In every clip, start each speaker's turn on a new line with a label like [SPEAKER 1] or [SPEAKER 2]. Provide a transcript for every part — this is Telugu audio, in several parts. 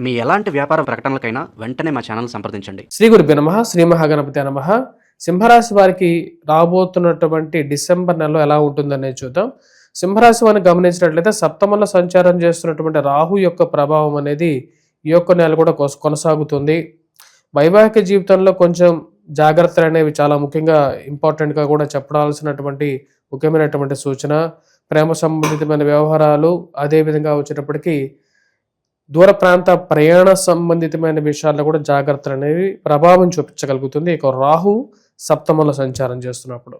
[SPEAKER 1] మీ ఎలాంటి వ్యాపార ప్రకటనలకైనా వెంటనే మా ఛానల్ సంప్రదించండి.
[SPEAKER 2] శ్రీ గురుభ్యో నమః. శ్రీ మహాగణపతి నమః. సింహరాశి వారికి రాబోతున్నటువంటి డిసెంబర్ నెలలో ఎలా ఉంటుందనేది చూద్దాం. సింహరాశి వారిని గమనించినట్లయితే సప్తమంలో సంచారం చేస్తున్నటువంటి రాహు యొక్క ప్రభావం అనేది ఈ యొక్క నెల కూడా కొనసాగుతుంది. వైవాహిక జీవితంలో కొంచెం జాగ్రత్తలు అనేవి చాలా ముఖ్యంగా ఇంపార్టెంట్గా కూడా చెప్పడాల్సినటువంటి ముఖ్యమైనటువంటి సూచన. ప్రేమ సంబంధితమైన వ్యవహారాలు, అదేవిధంగా వచ్చేటప్పటికి దూర ప్రాంత ప్రయాణ సంబంధితమైన విషయాల్లో కూడా జాగ్రత్తలు అనేవి ప్రభావం చూపించగలుగుతుంది ఇక రాహు సప్తమంలో సంచారం చేస్తున్నప్పుడు.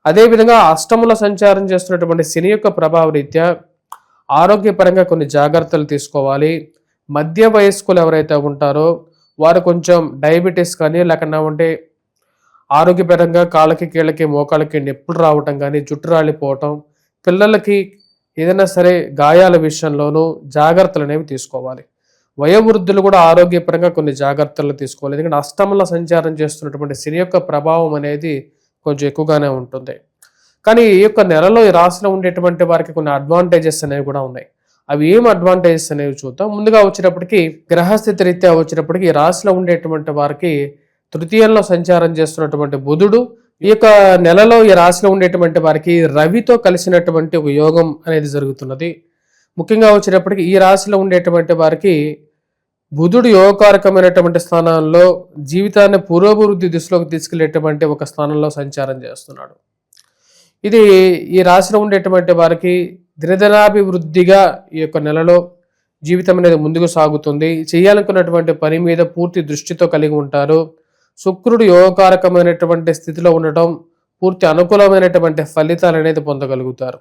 [SPEAKER 2] అదేవిధంగా అష్టమంలో సంచారం చేస్తున్నటువంటి శని యొక్క ప్రభావ రీత్యా ఆరోగ్యపరంగా కొన్ని జాగ్రత్తలు తీసుకోవాలి. మధ్య వయస్కులు ఎవరైతే ఉంటారో వారు కొంచెం డయాబెటీస్ కానీ లేకుండా ఉంటే ఆరోగ్యపరంగా కాళ్ళకి కీళ్ళకి మోకాళ్ళకి నొప్పులు రావటం కానీ, జుట్టు రాలిపోవటం, పిల్లలకి ఏదైనా సరే గాయాల విషయంలోనూ జాగ్రత్తలు అనేవి తీసుకోవాలి. వయోవృద్ధులు కూడా ఆరోగ్యపరంగా కొన్ని జాగ్రత్తలు తీసుకోవాలి. ఎందుకంటే అష్టమంలో సంచారం చేస్తున్నటువంటి శని యొక్క ప్రభావం అనేది కొంచెం ఎక్కువగానే ఉంటుంది. కానీ ఈ యొక్క నెలలో ఈ రాశిలో ఉండేటువంటి వారికి కొన్ని అడ్వాంటేజెస్ అనేవి కూడా ఉన్నాయి. అవి ఏం అడ్వాంటేజెస్ అనేవి చూద్దాం. ముందుగా వచ్చేటప్పటికి గ్రహస్థితి రీత్యా వచ్చేటప్పటికి ఈ రాశిలో ఉండేటువంటి వారికి తృతీయంలో సంచారం చేస్తున్నటువంటి బుధుడు ఈ యొక్క నెలలో ఈ రాశిలో ఉండేటువంటి వారికి రవితో కలిసినటువంటి ఒక యోగం అనేది జరుగుతున్నది. ముఖ్యంగా వచ్చేటప్పటికి ఈ రాశిలో ఉండేటువంటి వారికి బుధుడు యోగకారకమైనటువంటి స్థానాల్లో జీవితాన్ని పురోభివృద్ధి దిశలోకి తీసుకెళ్లేటువంటి ఒక స్థానంలో సంచారం చేస్తున్నాడు. ఇది ఈ రాశిలో ఉండేటువంటి వారికి దినదినాభివృద్ధిగా ఈ యొక్క నెలలో జీవితం అనేది ముందుకు సాగుతుంది. చేయాలనుకున్నటువంటి పని మీద పూర్తి దృష్టితో కలిగి ఉంటారు. శుక్రుడు యోగకారకమైనటువంటి స్థితిలో ఉండటం పూర్తి అనుకూలమైనటువంటి ఫలితాలు అనేది పొందగలుగుతారు.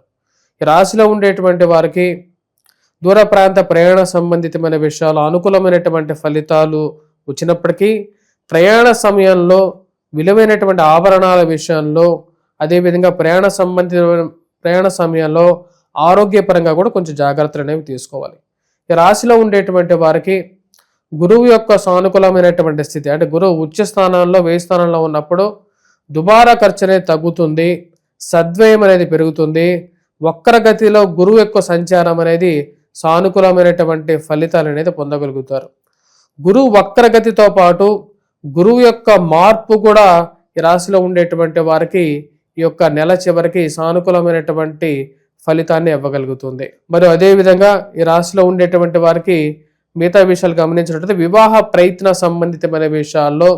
[SPEAKER 2] ఈ రాశిలో ఉండేటువంటి వారికి దూర ప్రాంత ప్రయాణ సంబంధితమైన విషయాలు అనుకూలమైనటువంటి ఫలితాలు వచ్చినప్పటికీ ప్రయాణ సమయంలో విలువైనటువంటి ఆభరణాల విషయంలో, అదేవిధంగా ప్రయాణ సమయంలో ఆరోగ్యపరంగా కూడా కొంచెం జాగ్రత్తలు అనేవి తీసుకోవాలి. ఈ రాశిలో ఉండేటువంటి వారికి గురువు యొక్క సానుకూలమైనటువంటి స్థితి, అంటే గురువు ఉచ్చ స్థానంలో 1000 స్థానంలో ఉన్నప్పుడు దుబారా ఖర్చు అనేది తగ్గుతుంది, సద్వయం అనేది పెరుగుతుంది. వక్రగతిలో గురువు యొక్క సంచారం అనేది సానుకూలమైనటువంటి ఫలితాలు అనేది పొందగలుగుతారు. గురువు వక్రగతితో పాటు గురువు యొక్క మార్పు కూడా ఈ రాశిలో ఉండేటువంటి వారికి ఈ యొక్క నెల చివరికి సానుకూలమైనటువంటి ఫలితాన్ని ఇవ్వగలుగుతుంది. మరియు అదేవిధంగా ఈ రాశిలో ఉండేటువంటి వారికి మిగతా విషయాలు గమనించినట్లయితే వివాహ ప్రయత్న సంబంధితమైన విషయాల్లో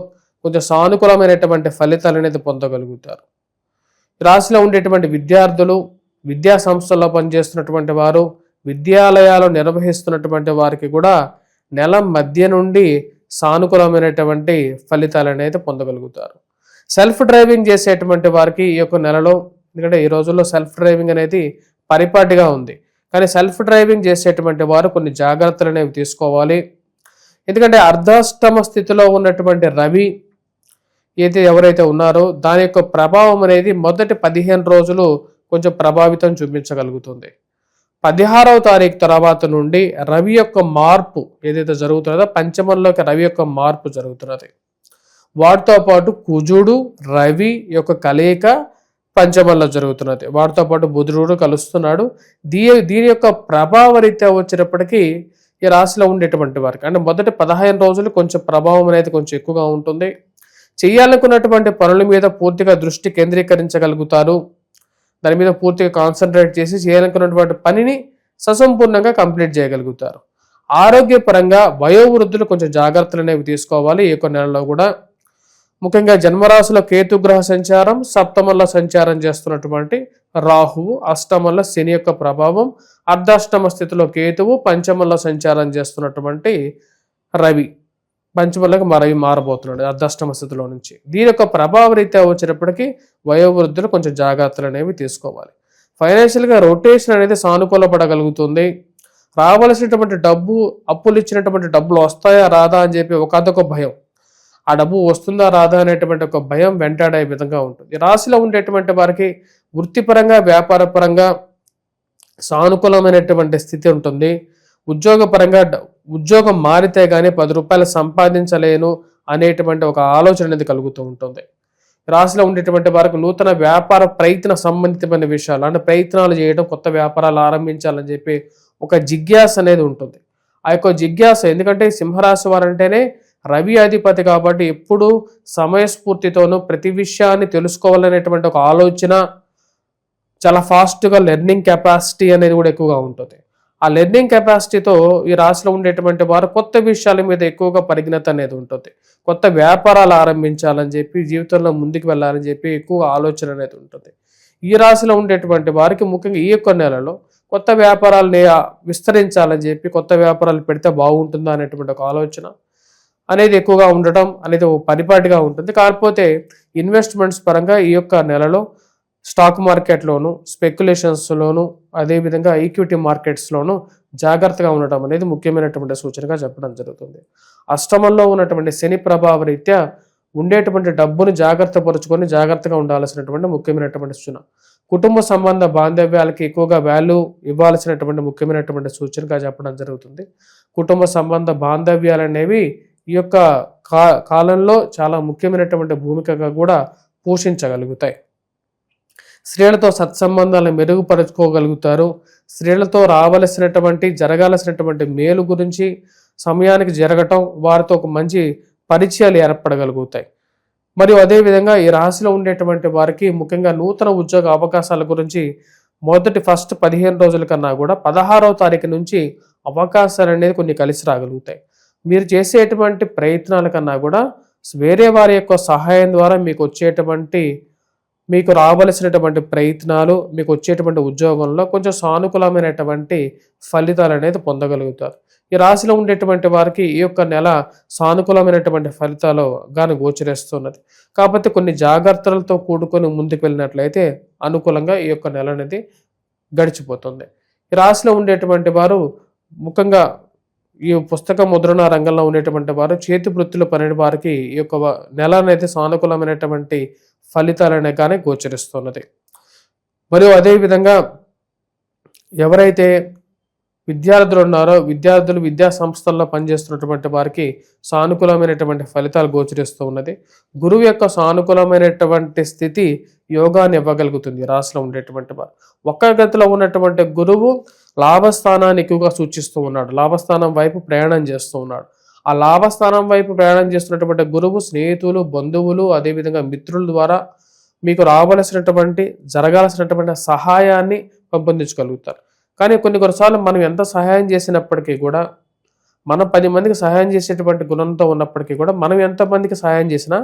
[SPEAKER 2] కొంచెం సానుకూలమైనటువంటి ఫలితాలు అనేది పొందగలుగుతారు. రాశిలో ఉండేటువంటి విద్యార్థులు, విద్యా సంస్థల్లో పనిచేస్తున్నటువంటి వారు, విద్యాలయాలు నిర్వహిస్తున్నటువంటి వారికి కూడా నెల మధ్య నుండి సానుకూలమైనటువంటి ఫలితాలు అనేది పొందగలుగుతారు. సెల్ఫ్ డ్రైవింగ్ చేసేటువంటి వారికి ఈ యొక్క నెలలో, ఎందుకంటే ఈ రోజుల్లో సెల్ఫ్ డ్రైవింగ్ అనేది పరిపాటిగా ఉంది, కానీ సెల్ఫ్ డ్రైవింగ్ చేసేటువంటి వారు కొన్ని జాగ్రత్తలు అనేవి తీసుకోవాలి. ఎందుకంటే అర్ధాష్టమ స్థితిలో ఉన్నటువంటి రవి ఎవరైతే ఉన్నారో దాని యొక్క ప్రభావం అనేది మొదటి 15 రోజులు కొంచెం ప్రభావితం చూపించగలుగుతుంది. 16వ తారీఖు తర్వాత నుండి రవి యొక్క మార్పు ఏదైతే జరుగుతున్నదో, పంచమంలోకి రవి యొక్క మార్పు జరుగుతున్నది. వాటితో పాటు కుజుడు రవి యొక్క కలయిక పంచమంలో జరుగుతున్నది. వాటితో పాటు బుధుడు కలుస్తున్నాడు. దీని యొక్క ప్రభావ రీత్యా వచ్చేటప్పటికీ ఈ రాశిలో ఉండేటువంటి వారికి, అంటే మొదటి 15 రోజులు కొంచెం ప్రభావం అనేది కొంచెం ఎక్కువగా ఉంటుంది. చేయాలనుకున్నటువంటి పనుల మీద పూర్తిగా దృష్టి కేంద్రీకరించగలుగుతారు. దాని మీద పూర్తిగా కాన్సన్ట్రేట్ చేసి చేయాలనుకున్నటువంటి పనిని ససంపూర్ణంగా కంప్లీట్ చేయగలుగుతారు. ఆరోగ్యపరంగా వయోవృద్ధులు కొంచెం జాగ్రత్తలు అనేవి తీసుకోవాలి. ఈ యొక్క నెలలో కూడా ముఖ్యంగా జన్మరాశిలో కేతుగ్రహ సంచారం, సప్తమంలో సంచారం చేస్తున్నటువంటి రాహువు, అష్టమంలో శని యొక్క ప్రభావం, అర్ధాష్టమ స్థితిలో కేతువు, పంచమంలో సంచారం చేస్తున్నటువంటి రవి, పంచమంలోకి రవి మారబోతున్నాడు అర్ధాష్టమ స్థితిలో నుంచి. దీని యొక్క ప్రభావ రీత్యా వచ్చేటప్పటికీ వయోవృద్ధులు కొంచెం జాగ్రత్తలు అనేవి తీసుకోవాలి. ఫైనాన్షియల్గా రొటేషన్ అనేది సానుకూలపడగలుగుతుంది. రావలసినటువంటి డబ్బు, అప్పులు ఇచ్చినటువంటి డబ్బులు వస్తాయా రాదా అని చెప్పి ఒకదొక భయం, ఆ డబ్బు వస్తుందా రాదా అనేటువంటి ఒక భయం వెంటాడే విధంగా ఉంటుంది. రాశిలో ఉండేటువంటి వారికి వృత్తిపరంగా, వ్యాపారపరంగా సానుకూలమైనటువంటి స్థితి ఉంటుంది. ఉద్యోగపరంగా ఉద్యోగం మారితే కానీ 10 రూపాయలు సంపాదించలేను అనేటువంటి ఒక ఆలోచన అనేది కలుగుతూ ఉంటుంది. రాశిలో ఉండేటువంటి వారికి నూతన వ్యాపార ప్రయత్న సంబంధితమైన విషయాలు, అంటే ప్రయత్నాలు చేయడం, కొత్త వ్యాపారాలు ఆరంభించాలని చెప్పి ఒక జిజ్ఞాస అనేది ఉంటుంది. ఆ యొక్క జిజ్ఞాస, ఎందుకంటే సింహరాశి వారు అంటేనే రవి అధిపతి కాబట్టి ఎప్పుడు సమయస్ఫూర్తితోనూ ప్రతి విషయాన్ని తెలుసుకోవాలనేటువంటి ఒక ఆలోచన, చాలా ఫాస్ట్గా లెర్నింగ్ కెపాసిటీ అనేది కూడా ఎక్కువగా ఉంటుంది. ఆ లెర్నింగ్ కెపాసిటీతో ఈ రాశిలో ఉండేటువంటి వారు కొత్త విషయాల మీద ఎక్కువగా పరిజ్ఞత అనేది ఉంటుంది. కొత్త వ్యాపారాలు ఆరంభించాలని చెప్పి, జీవితంలో ముందుకు వెళ్ళాలని చెప్పి ఎక్కువగా ఆలోచన అనేది ఉంటుంది. ఈ రాశిలో ఉండేటువంటి వారికి ముఖ్యంగా ఈ యొక్క నెలలో కొత్త వ్యాపారాలని విస్తరించాలని చెప్పి, కొత్త వ్యాపారాలు పెడితే బాగుంటుందా అనేటువంటి ఒక ఆలోచన అనేది ఎక్కువగా ఉండటం అనేది పరిపాటిగా ఉంటుంది. కాకపోతే ఇన్వెస్ట్మెంట్స్ పరంగా ఈ యొక్క నెలలో స్టాక్ మార్కెట్లోను, స్పెక్యులేషన్స్లోను, అదేవిధంగా ఈక్విటీ మార్కెట్స్లోను జాగ్రత్తగా ఉండటం అనేది ముఖ్యమైనటువంటి సూచనగా చెప్పడం జరుగుతుంది. అష్టమంలో ఉన్నటువంటి శని ప్రభావ రీత్యా ఉండేటువంటి డబ్బును జాగ్రత్తపరుచుకొని జాగ్రత్తగా ఉండాల్సినటువంటి ముఖ్యమైనటువంటి సూచన. కుటుంబ సంబంధ బాంధవ్యాలకి ఎక్కువగా వాల్యూ ఇవ్వాల్సినటువంటి ముఖ్యమైనటువంటి సూచనగా చెప్పడం జరుగుతుంది. కుటుంబ సంబంధ బాంధవ్యాలు అనేవి ఈ యొక్క కాలంలో చాలా ముఖ్యమైనటువంటి భూమికగా కూడా పోషించగలుగుతాయి. స్త్రీలతో సత్సంబంధాలను మెరుగుపరుచుకోగలుగుతారు. స్త్రీలతో జరగాల్సినటువంటి మేలు గురించి సమయానికి జరగటం, వారితో ఒక మంచి పరిచయాలు ఏర్పడగలుగుతాయి. మరియు అదేవిధంగా ఈ రాశిలో ఉండేటువంటి వారికి ముఖ్యంగా నూతన ఉద్యోగ అవకాశాల గురించి ఫస్ట్ 15 రోజుల కన్నా కూడా 16వ తారీఖు నుంచి అవకాశాలు అనేది కొన్ని కలిసి రాగలుగుతాయి. మీరు చేసేటువంటి ప్రయత్నాల కన్నా కూడా వేరే వారి యొక్క సహాయం ద్వారా మీకు రావలసినటువంటి ప్రయత్నాలు, మీకు వచ్చేటువంటి ఉద్యోగంలో కొంచెం సానుకూలమైనటువంటి ఫలితాలు అనేది పొందగలుగుతారు. ఈ రాశిలో ఉండేటువంటి వారికి ఈ యొక్క నెల సానుకూలమైనటువంటి ఫలితాలు గాని గోచరిస్తున్నది. కాకపోతే కొన్ని జాగ్రత్తలతో కూడుకొని ముందుకు వెళ్ళినట్లయితే అనుకూలంగా ఈ యొక్క నెల అనేది గడిచిపోతుంది. ఈ రాశిలో ఉండేటువంటి వారు ముఖ్యంగా ఈ పుస్తక ముద్రణ రంగంలో ఉండేటువంటి వారు, చేతి వృత్తులు పని వారికి ఈ యొక్క నెల అనేది సానుకూలమైనటువంటి ఫలితాలనే కానీ గోచరిస్తున్నది. మరియు అదేవిధంగా ఎవరైతే విద్యార్థులు ఉన్నారో, విద్యా సంస్థల్లో పనిచేస్తున్నటువంటి వారికి సానుకూలమైనటువంటి ఫలితాలు గోచరిస్తూ ఉన్నది. గురువు యొక్క సానుకూలమైనటువంటి స్థితి యోగాన్ని ఇవ్వగలుగుతుంది. రాశిలో ఉండేటువంటి వారు ఒక్క గతిలో ఉన్నటువంటి గురువు లాభస్థానాన్ని ఎక్కువగా సూచిస్తూ ఉన్నాడు. లాభస్థానం వైపు ప్రయాణం చేస్తూ ఉన్నాడు. ఆ లాభస్థానం వైపు ప్రయాణం చేస్తున్నటువంటి గురువు స్నేహితులు, బంధువులు, అదేవిధంగా మిత్రుల ద్వారా మీకు జరగాల్సినటువంటి సహాయాన్ని పెంపొందించగలుగుతారు. కానీ కొన్నిసార్లు మనం ఎంత సహాయం చేసినప్పటికీ కూడా, మనం 10 మందికి సహాయం చేసేటువంటి గుణంతో ఉన్నప్పటికీ కూడా, మనం ఎంతమందికి సహాయం చేసినా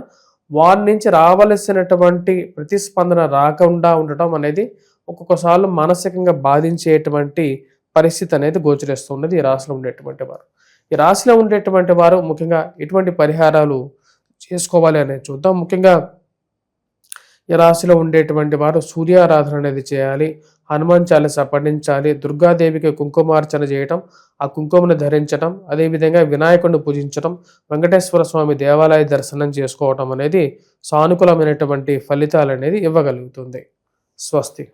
[SPEAKER 2] వారి నుంచి రావలసినటువంటి ప్రతిస్పందన రాకుండా ఉండటం అనేది ఒక్కొక్కసార్లు మానసికంగా బాధించేటువంటి పరిస్థితి అనేది గోచరిస్తున్నది ఈ రాశిలో ఉండేటువంటి వారు. ఈ రాశిలో ఉండేటువంటి వారు ముఖ్యంగా ఎటువంటి పరిహారాలు చేసుకోవాలి అనేది చూద్దాం. ముఖ్యంగా ఈ రాశిలో ఉండేటువంటి వారు సూర్యారాధన అనేది చేయాలి, హనుమాన్ చాలీస పఠించాలి, దుర్గాదేవికి కుంకుమార్చన చేయటం, ఆ కుంకుమను ధరించడం, అదేవిధంగా వినాయకుడిని పూజించడం, వెంకటేశ్వర స్వామి దేవాలయ దర్శనం చేసుకోవటం అనేది సానుకూలమైనటువంటి ఫలితాలు అనేది ఇవ్వగలుగుతుంది. స్వస్తి.